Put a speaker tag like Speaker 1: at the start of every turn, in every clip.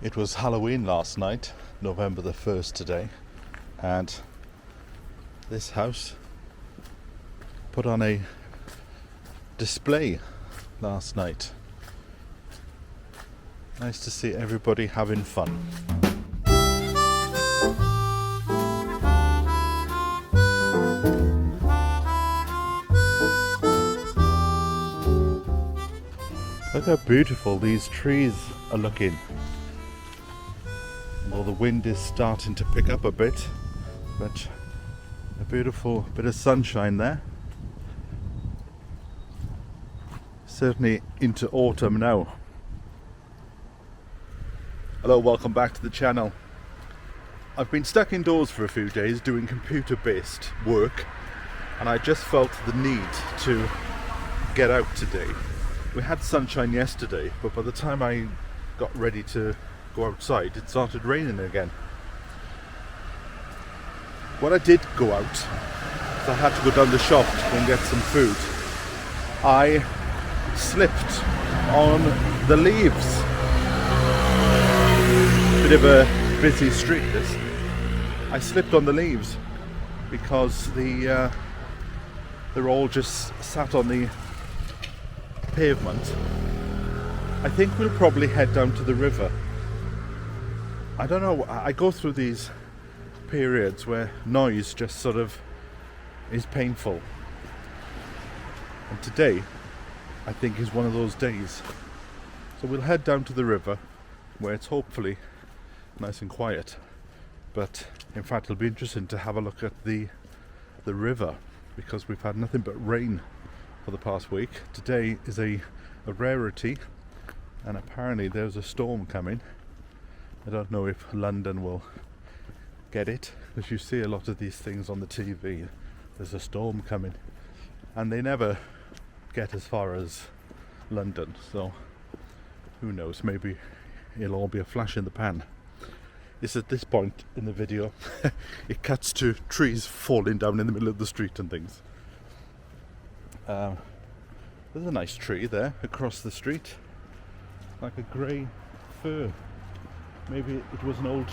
Speaker 1: It was Halloween last night, November the 1st today, and this house put on a display last night. Nice to see everybody having fun. Look how beautiful these trees are looking. Although the wind is starting to pick up a bit, but a beautiful bit of sunshine there. Certainly into autumn now. Hello, welcome back to the channel. I've been stuck indoors for a few days doing computer-based work, and I just felt the need to get out today. We had sunshine yesterday, but by the time I got ready to go outside, it started raining again. When I did go out, because I had to go down the shop to go and get some food, I slipped on the leaves. Bit of a busy street this. I slipped on the leaves because they're all just sat on the pavement. I think we'll probably head down to the river. I don't know, I go through these periods where noise just sort of is painful. And today, I think, is one of those days. So we'll head down to the river, where it's hopefully nice and quiet. But in fact, it'll be interesting to have a look at the river, because we've had nothing but rain for the past week. Today is a rarity, and apparently there's a storm coming. I don't know if London will get it, because you see a lot of these things on the TV. There's a storm coming, and they never get as far as London, so who knows, maybe it'll all be a flash in the pan. It's at this point in the video it cuts to trees falling down in the middle of the street and things. There's a nice tree there across the street, like a grey fir. Maybe it was an old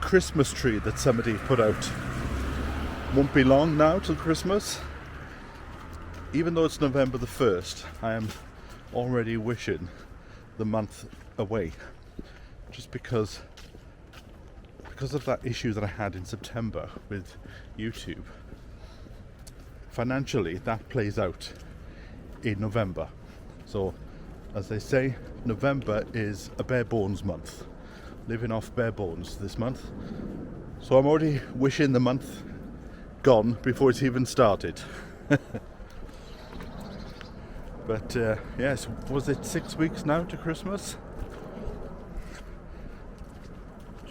Speaker 1: Christmas tree that somebody put out. Won't be long now till Christmas. Even though it's November the 1st, I am already wishing the month away. Just because of that issue that I had in September with YouTube. Financially, that plays out in November. So, as they say, November is a bare bones month. Living off bare bones this month. So I'm already wishing the month gone before it's even started. But yes, was it 6 weeks now to Christmas?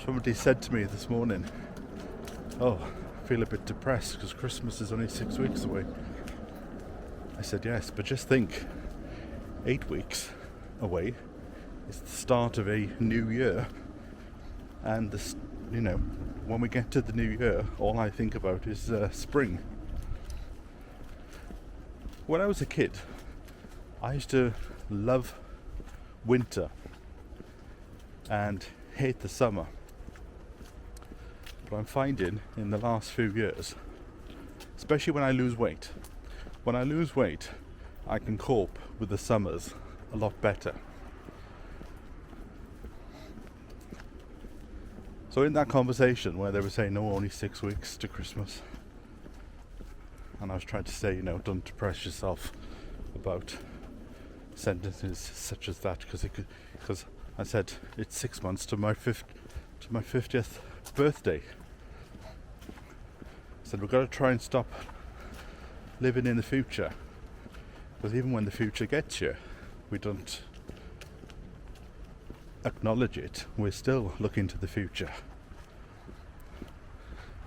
Speaker 1: Somebody said to me this morning, oh, I feel a bit depressed because Christmas is only 6 weeks away. I said yes, but just think, 8 weeks away is the start of a new year. And this, you know, when we get to the new year, all I think about is spring. When I was a kid, I used to love winter and hate the summer. But I'm finding in the last few years, especially when I lose weight, I can cope with the summers a lot better. So in that conversation where they were saying, no, only 6 weeks to Christmas, and I was trying to say, you know, don't depress yourself about sentences such as that, because I said it's 6 months to my 50th birthday. I said we've got to try and stop living in the future, because even when the future gets you, we don't acknowledge it. We're still looking to the future.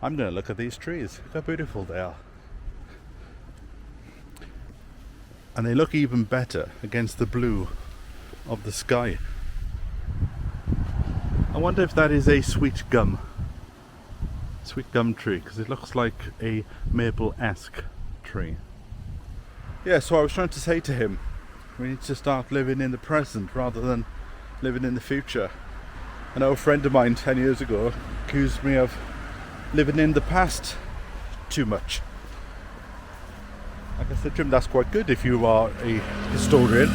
Speaker 1: I'm going to look at these trees. Look how beautiful they are. And they look even better against the blue of the sky. I wonder if that is a sweet gum tree, because it looks like a maple-esque tree. Yeah, so I was trying to say to him, we need to start living in the present rather than living in the future. I know a friend of mine 10 years ago accused me of living in the past too much. Like I said to him, that's quite good if you are a historian.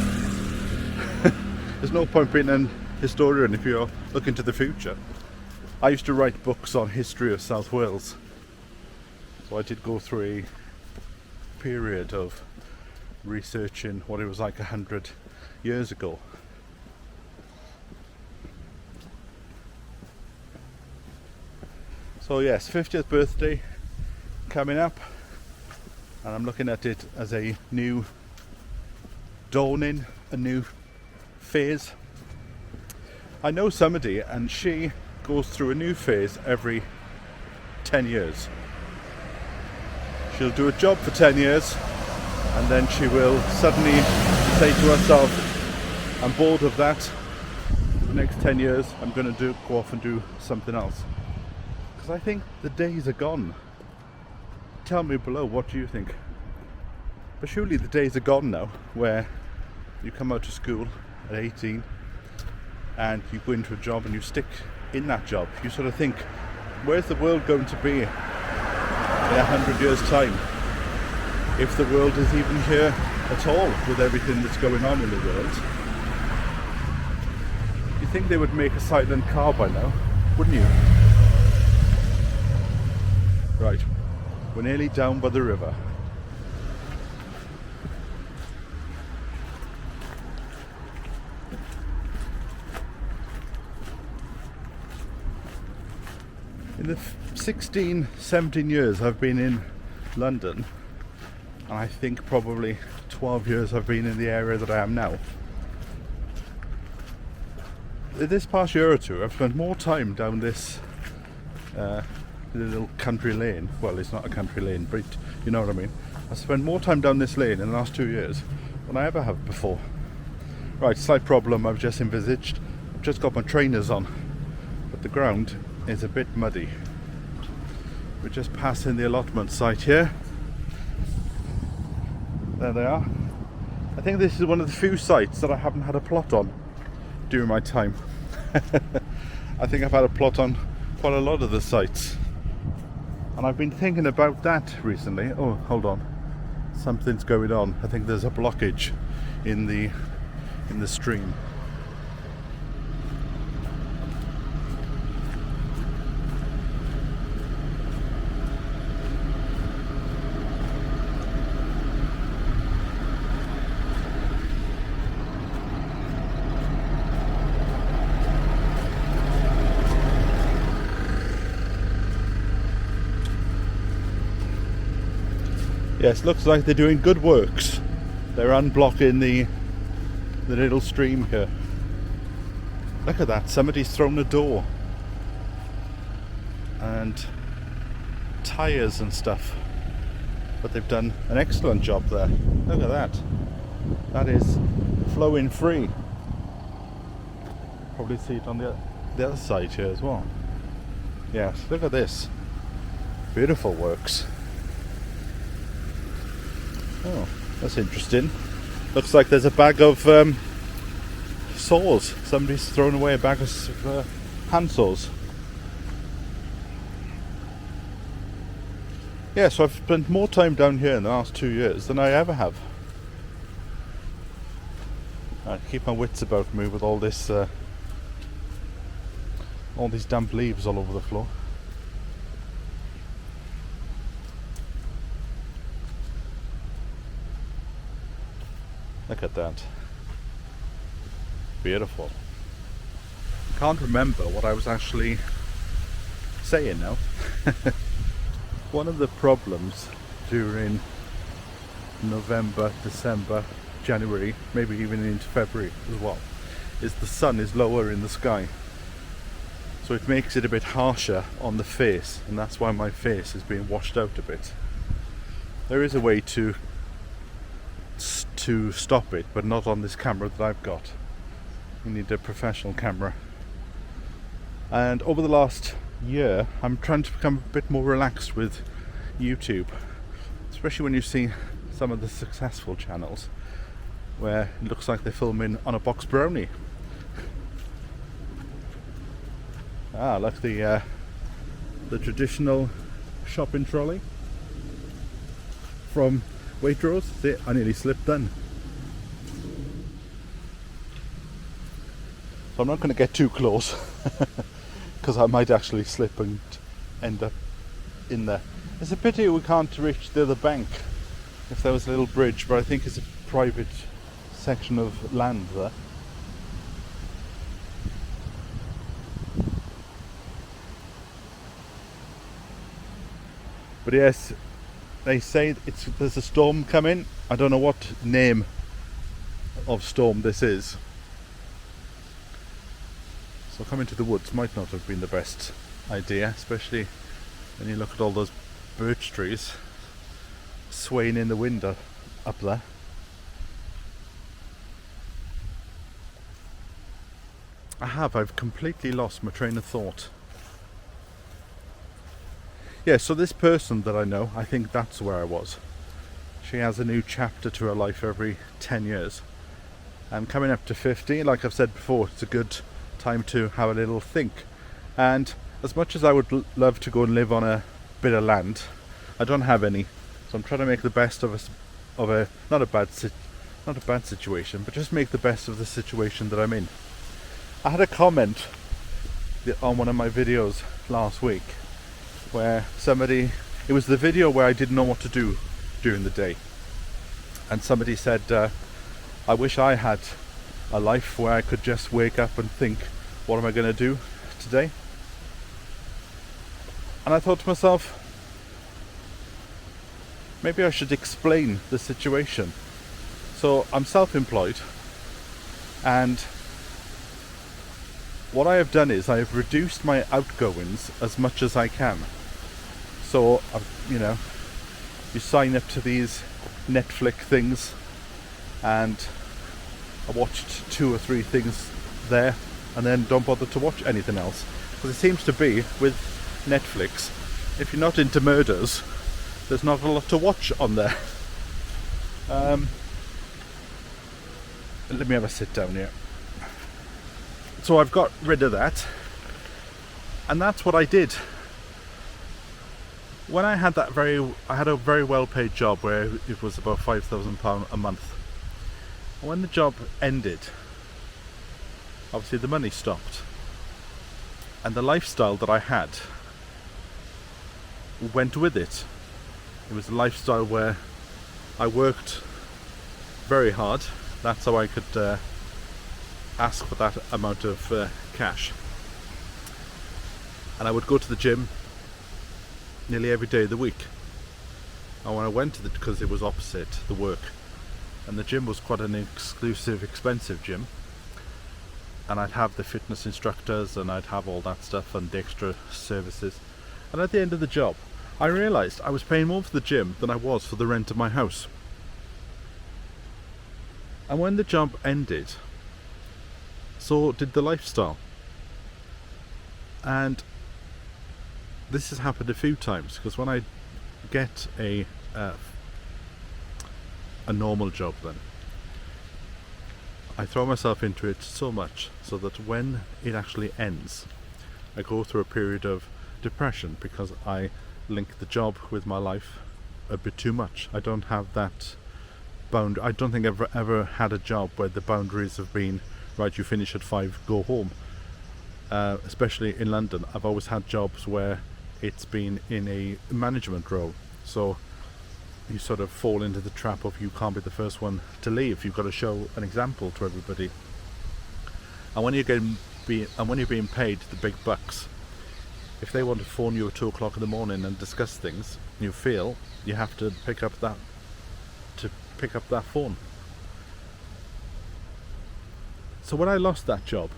Speaker 1: There's no point being an historian if you're looking to the future. I used to write books on history of South Wales, so I did go through a period of researching what it was like 100 years ago. So yes, 50th birthday coming up, and I'm looking at it as a new dawning, a new phase. I know somebody and she goes through a new phase every 10 years. She'll do a job for 10 years and then she will suddenly say to herself, I'm bored of that, for the next 10 years I'm going to go off and do something else. Because I think the days are gone. Tell me below, what do you think? But surely the days are gone now where you come out of school at 18 and you go into a job and you stick in that job. You sort of think, where's the world going to be in 100 years time, if the world is even here at all with everything that's going on in the world? You think they would make a silent car by now, wouldn't you? Right, we're nearly down by the river. In the 16, 17 years I've been in London, and I think probably 12 years I've been in the area that I am now. This past year or two I've spent more time down this little country lane. Well, it's not a country lane, but you know what I mean. I've spent more time down this lane in the last 2 years than I ever have before. Right, slight problem I've just envisaged. I've just got my trainers on, but the ground is a bit muddy. We're just passing the allotment site here. There they are. I think this is one of the few sites that I haven't had a plot on during my time. I think I've had a plot on quite a lot of the sites, and I've been thinking about that recently. Oh, hold on, something's going on. I think there's a blockage in the stream. Yes, looks like they're doing good works. They're unblocking the little stream here. Look at that, somebody's thrown a door. And tyres and stuff. But they've done an excellent job there. Look at that. That is flowing free. Probably see it on the other side here as well. Yes, look at this. Beautiful works. Oh, that's interesting. Looks like there's a bag of saws. Somebody's thrown away a bag of hand saws. Yeah, so I've spent more time down here in the last 2 years than I ever have. I keep my wits about me with all this, all these damp leaves all over the floor. Look at that. Beautiful. Can't remember what I was actually saying now. One of the problems during November, December, January, maybe even into February as well, is the sun is lower in the sky. So it makes it a bit harsher on the face, and that's why my face is being washed out a bit. There is a way to stop it, but not on this camera that I've got. You need a professional camera. And over the last year I'm trying to become a bit more relaxed with YouTube, especially when you see some of the successful channels where it looks like they're filming on a box brownie. Look, the traditional shopping trolley from Waitrose. See, I nearly slipped then. So I'm not going to get too close because I might actually slip and end up in there. It's a pity we can't reach the other bank if there was a little bridge, but I think it's a private section of land there. But yes, they say there's a storm coming. I don't know what name of storm this is. So coming to the woods might not have been the best idea, especially when you look at all those birch trees swaying in the wind up there. I've completely lost my train of thought. Yeah, so this person that I know, I think that's where I was. She has a new chapter to her life every 10 years. I'm coming up to 50, like I've said before, it's a good time to have a little think. And as much as I would love to go and live on a bit of land, I don't have any. So I'm trying to make the best of a not a bad situation, but just make the best of the situation that I'm in. I had a comment on one of my videos last week where it was the video where I didn't know what to do during the day, and somebody said, I wish I had a life where I could just wake up and think, what am I going to do today? And I thought to myself, maybe I should explain the situation. So I'm self-employed, and what I have done is I have reduced my outgoings as much as I can. So, you sign up to these Netflix things, and I watched 2 or 3 things there and then don't bother to watch anything else. Because it seems to be with Netflix, if you're not into murders, there's not a lot to watch on there. Let me have a sit down here. So I've got rid of that, and that's what I did. When I had I had a very well paid job where it was about £5,000 a month. And when the job ended, obviously the money stopped, and the lifestyle that I had went with it. It was a lifestyle where I worked very hard. That's how I could ask for that amount of cash. And I would go to the gym nearly every day of the week. And when I went to because it was opposite the work, and the gym was quite an exclusive, expensive gym, and I'd have the fitness instructors and I'd have all that stuff and the extra services. And at the end of the job, I realised I was paying more for the gym than I was for the rent of my house. And when the job ended, so did the lifestyle. And this has happened a few times, because when I get a normal job, then I throw myself into it so much so that when it actually ends, I go through a period of depression because I link the job with my life a bit too much. I don't have that I don't think I've ever had a job where the boundaries have been, right, you finish at 5, go home. Especially in London, I've always had jobs where it's been in a management role, so you sort of fall into the trap of you can't be the first one to leave. You've got to show an example to everybody. And when you're being paid the big bucks, if they want to phone you at 2 o'clock in the morning and discuss things, you feel you have to pick up that phone. So when I lost that job,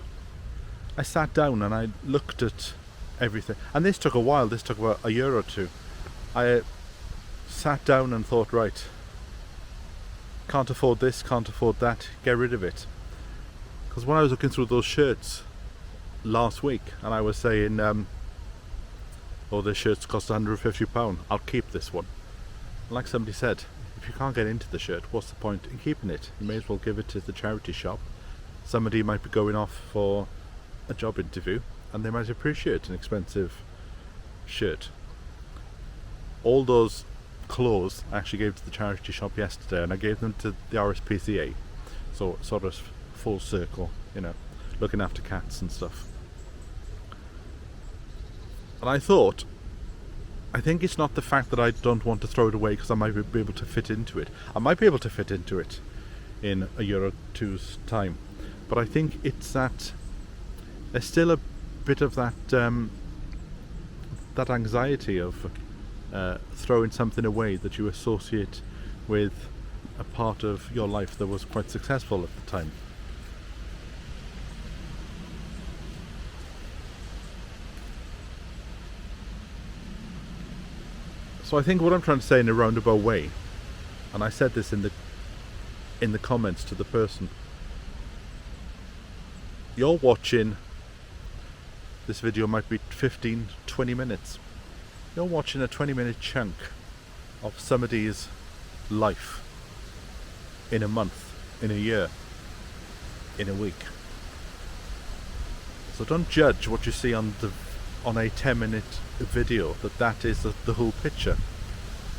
Speaker 1: I sat down and I looked at everything, and this took a while. This took about a year or two. I sat down and thought, right, can't afford this, can't afford that, get rid of it. Because when I was looking through those shirts last week, and I was saying, this shirt's cost £150, I'll keep this one. Like somebody said, if you can't get into the shirt, what's the point in keeping it? You may as well give it to the charity shop. Somebody might be going off for a job interview, and they might appreciate an expensive shirt. All those clothes I actually gave to the charity shop yesterday, and I gave them to the RSPCA, so sort of full circle, you know, looking after cats and stuff. And I thought, I think it's not the fact that I don't want to throw it away because I might be able to fit into it. I might be able to fit into it in a year or two's time, but I think it's that there's still a bit of that that anxiety of throwing something away that you associate with a part of your life that was quite successful at the time. So I think what I'm trying to say in a roundabout way, and I said this in the comments to the person, you're watching, this video might be 15-20 minutes. You're watching a 20-minute chunk of somebody's life in a month, in a year, in a week. So don't judge what you see on a 10-minute video that is the whole picture.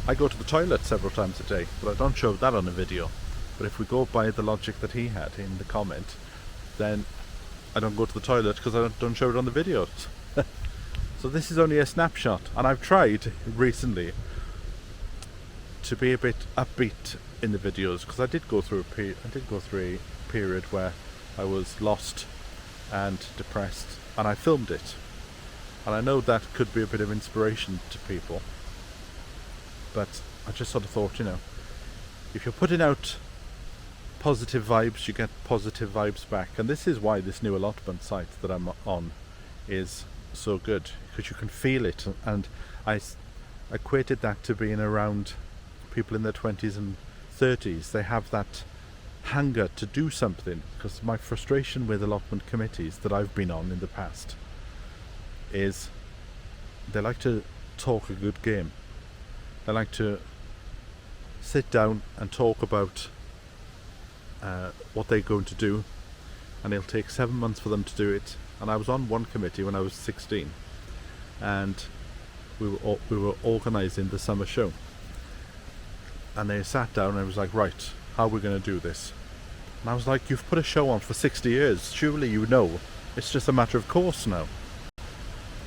Speaker 1: I go to the toilet several times a day, but I don't show that on a video. But if we go by the logic that he had in the comment, then I don't go to the toilet because I don't show it on the videos. So this is only a snapshot, and I've tried recently to be a bit upbeat in the videos, because I did go through a period where I was lost and depressed, and I filmed it. And I know that could be a bit of inspiration to people, but I just sort of thought, you know, if you're putting out positive vibes, you get positive vibes back. And this is why this new allotment site that I'm on is so good, because you can feel it. And I equated that to being around people in their 20s and 30s. They have that hunger to do something, because my frustration with allotment committees that I've been on in the past is they like to talk a good game. They like to sit down and talk about what they're going to do, and it'll take 7 months for them to do it. And I was on one committee when I was 16, and we were organising the summer show, and they sat down and I was like, right, how are we going to do this? And I was like, you've put a show on for 60 years, surely you know it's just a matter of course now.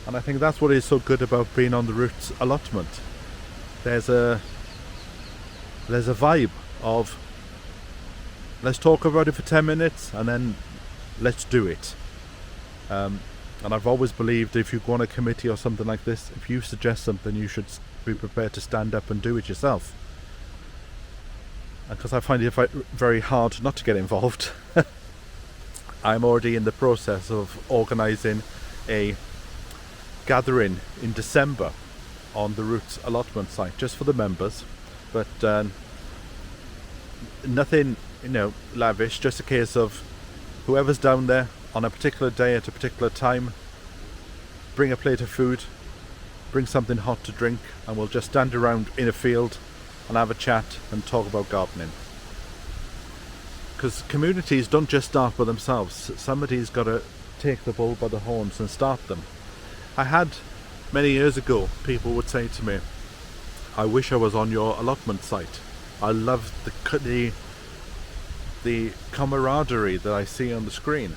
Speaker 1: And I think that's what is so good about being on the Roots allotment. There's a vibe of, let's talk about it for 10 minutes and then let's do it. And I've always believed if you go on a committee or something like this, if you suggest something, you should be prepared to stand up and do it yourself. And because I find it very hard not to get involved, I'm already in the process of organising a gathering in December on the Roots allotment site, just for the members, but nothing, you know, lavish, just a case of whoever's down there on a particular day at a particular time, bring a plate of food, bring something hot to drink, and we'll just stand around in a field and have a chat and talk about gardening. Because communities don't just start by themselves. Somebody's got to take the bull by the horns and start them. I had, many years ago, people would say to me, I wish I was on your allotment site. I love the camaraderie that I see on the screen,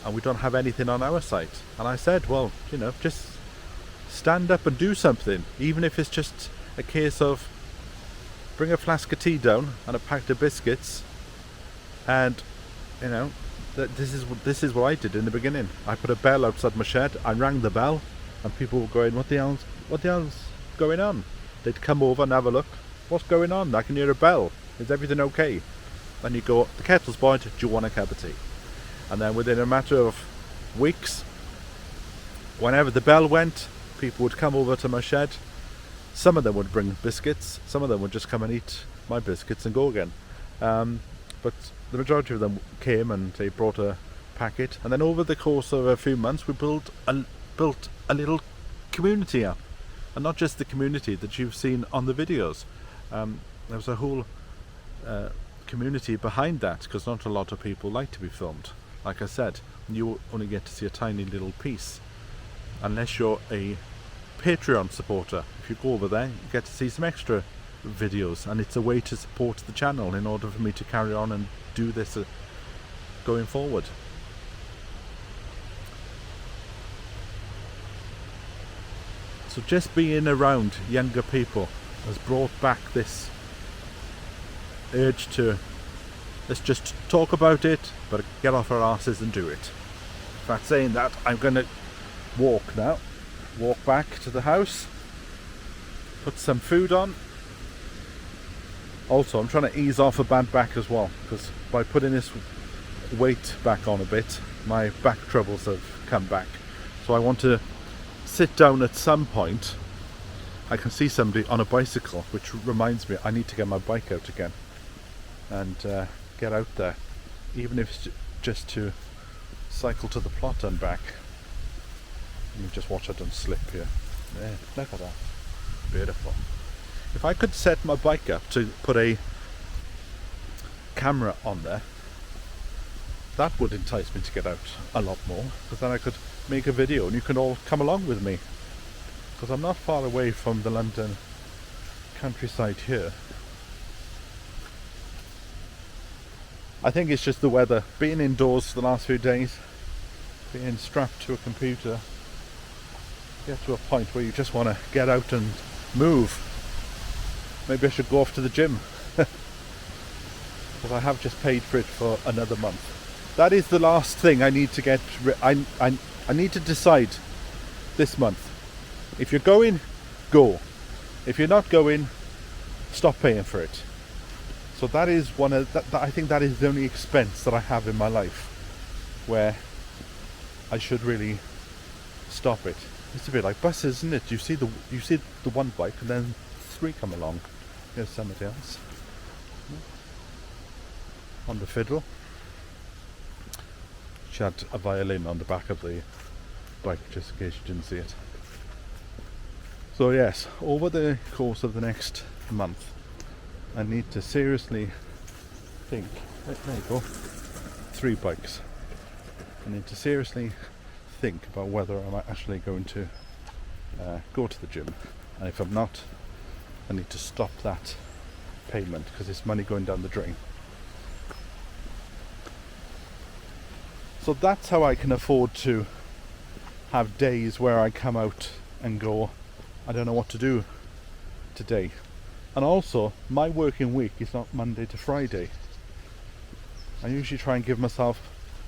Speaker 1: and we don't have anything on our site. And I said, well, you know, just stand up and do something, even if it's just a case of bring a flask of tea down and a packet of biscuits, and you know, this is what I did in the beginning. I put a bell outside my shed, I rang the bell, and people were going, what the hell's going on? They'd come over and have a look. What's going on? I can hear a bell. Is everything okay? Then you go, the kettle's boiled, do you want a cup of tea? And then within a matter of weeks, whenever the bell went, people would come over to my shed. Some of them would bring biscuits, some of them would just come and eat my biscuits and go again. But the majority of them came and they brought a packet, and then over the course of a few months we built a little community up. And not just the community that you've seen on the videos. There was a whole community behind that, because not a lot of people like to be filmed. Like I said, you only get to see a tiny little piece, unless you're a Patreon supporter. If you go over there, you get to see some extra videos, and it's a way to support the channel in order for me to carry on and do this going forward. So just being around younger people has brought back this urge to, let's just talk about it, but get off our asses and do it. In fact, saying that, I'm going to walk now. Walk back to the house, put some food on. Also, I'm trying to ease off a bad back as well, because by putting this weight back on a bit, my back troubles have come back. So I want to sit down at some point. I can see somebody on a bicycle, which reminds me I need to get my bike out again and get out there, even if it's just to cycle to the plot and back. Let me just watch I don't slip here. There, look at that. Beautiful. If I could set my bike up to put a camera on there, that would entice me to get out a lot more, because then I could make a video and you can all come along with me, because I'm not far away from the London countryside here. I think it's just the weather, being indoors for the last few days, being strapped to a computer, get to a point where you just want to get out and move. Maybe I should go off to the gym, because I have just paid for it for another month. That is the last thing I need to get. I need to decide this month. If you're going, go. If you're not going, stop paying for it. So that is one of that. I think that is the only expense that I have in my life where I should really stop it. It's a bit like buses, isn't it? You see the one bike and then three come along. Here's somebody else on the fiddle. She had a violin on the back of the bike, just in case you didn't see it. So yes, over the course of the next month, I need to seriously think. There you go. 3 bikes. I need to seriously think about whether I'm actually going to go to the gym, and if I'm not, I need to stop that payment, because it's money going down the drain. So that's how I can afford to have days where I come out and go, I don't know what to do today. And also, my working week is not Monday to Friday. I usually try and give myself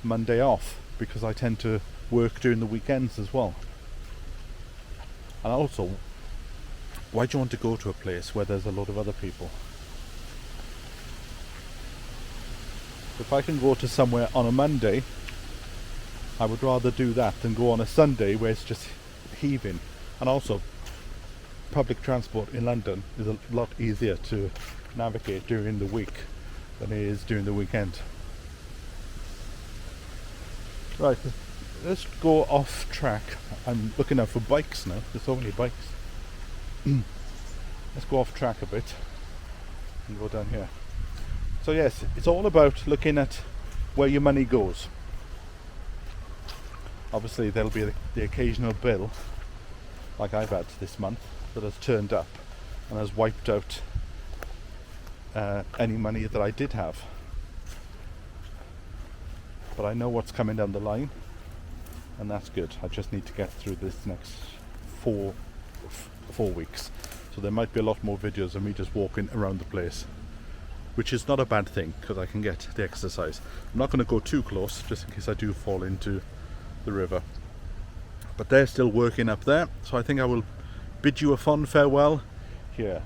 Speaker 1: Monday off, because I tend to work during the weekends as well. And also, why do you want to go to a place where there's a lot of other people? If I can go to somewhere on a Monday, I would rather do that than go on a Sunday where it's just heaving. And also, public transport in London is a lot easier to navigate during the week than it is during the weekend. Right, let's go off track. I'm looking out for bikes now. There's so many bikes. Let's go off track a bit and go down here. So yes, it's all about looking at where your money goes. Obviously there'll be the occasional bill, like I've had this month, that has turned up and has wiped out any money that I did have. But I know what's coming down the line, and that's good. I just need to get through this next four weeks. So there might be a lot more videos of me just walking around the place, which is not a bad thing, because I can get the exercise. I'm not going to go too close, just in case I do fall into the river. But they're still working up there, so I think I will bid you a fond farewell here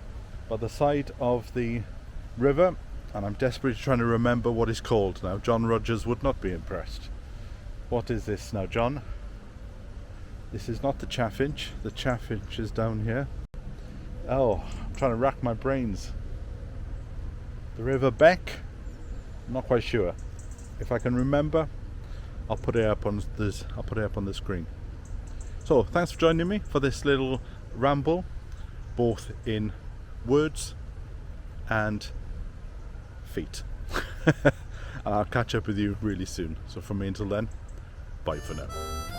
Speaker 1: by the side of the river. And I'm desperately trying to remember what it's called now. John Rogers would not be impressed. What is this now, John? This is not the Chaffinch. The Chaffinch is down here. Oh, I'm trying to rack my brains. The Riverbank? I'm not quite sure. If I can remember, I'll put it up on this. I'll put it up on the screen. So thanks for joining me for this little ramble, both in words and feet. I'll catch up with you really soon. So from me until then, Bye for now.